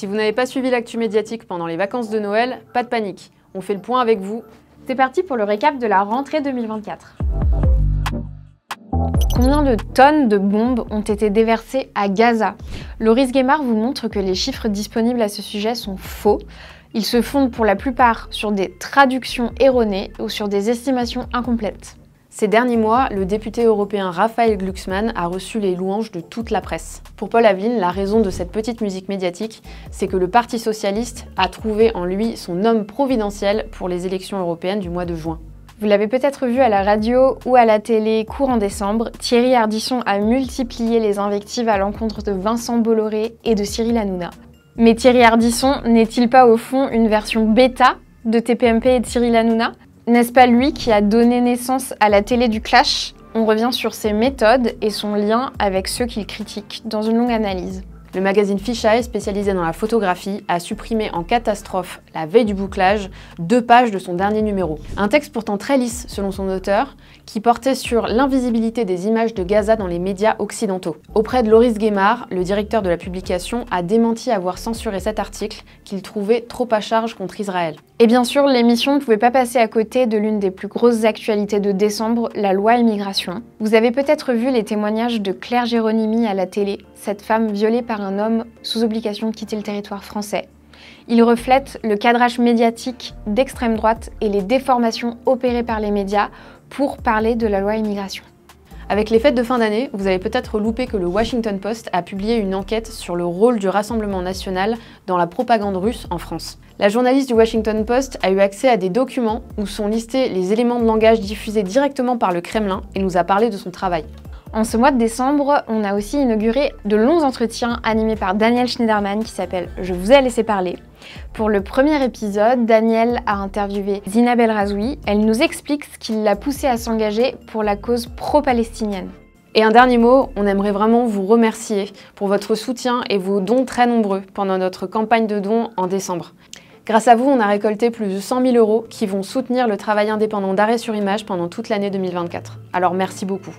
Si vous n'avez pas suivi l'actu médiatique pendant les vacances de Noël, pas de panique. On fait le point avec vous. C'est parti pour le récap de la rentrée 2024. Combien de tonnes de bombes ont été déversées à Gaza? Loris Guémard vous montre que les chiffres disponibles à ce sujet sont faux. Ils se fondent pour la plupart sur des traductions erronées ou sur des estimations incomplètes. Ces derniers mois, le député européen Raphaël Glucksmann a reçu les louanges de toute la presse. Pour Paul Aveline, la raison de cette petite musique médiatique, c'est que le Parti socialiste a trouvé en lui son homme providentiel pour les élections européennes du mois de juin. Vous l'avez peut-être vu à la radio ou à la télé courant décembre, Thierry Ardisson a multiplié les invectives à l'encontre de Vincent Bolloré et de Cyril Hanouna. Mais Thierry Ardisson n'est-il pas au fond une version bêta de TPMP et de Cyril Hanouna? N'est-ce pas lui qui a donné naissance à la télé du clash? On revient sur ses méthodes et son lien avec ceux qu'il critique dans une longue analyse. Le magazine Fisheye, spécialisé dans la photographie, a supprimé en catastrophe, la veille du bouclage, 2 pages de son dernier numéro. Un texte pourtant très lisse, selon son auteur, qui portait sur l'invisibilité des images de Gaza dans les médias occidentaux. Auprès de Loris Guémard, le directeur de la publication a démenti avoir censuré cet article qu'il trouvait trop à charge contre Israël. Et bien sûr, l'émission ne pouvait pas passer à côté de l'une des plus grosses actualités de décembre, la loi immigration. Vous avez peut-être vu les témoignages de Claire Géronimi à la télé, cette femme violée par un homme sous obligation de quitter le territoire français. Il reflète le cadrage médiatique d'extrême droite et les déformations opérées par les médias pour parler de la loi immigration. Avec les fêtes de fin d'année, vous avez peut-être loupé que le Washington Post a publié une enquête sur le rôle du Rassemblement national dans la propagande russe en France. La journaliste du Washington Post a eu accès à des documents où sont listés les éléments de langage diffusés directement par le Kremlin et nous a parlé de son travail. En ce mois de décembre, on a aussi inauguré de longs entretiens animés par Daniel Schneiderman qui s'appelle « Je vous ai laissé parler ». Pour le premier épisode, Daniel a interviewé Zina Belrazoui. Elle nous explique ce qui l'a poussée à s'engager pour la cause pro-palestinienne. Et un dernier mot, on aimerait vraiment vous remercier pour votre soutien et vos dons très nombreux pendant notre campagne de dons en décembre. Grâce à vous, on a récolté plus de 100 000 € qui vont soutenir le travail indépendant d'Arrêt sur Image pendant toute l'année 2024. Alors merci beaucoup.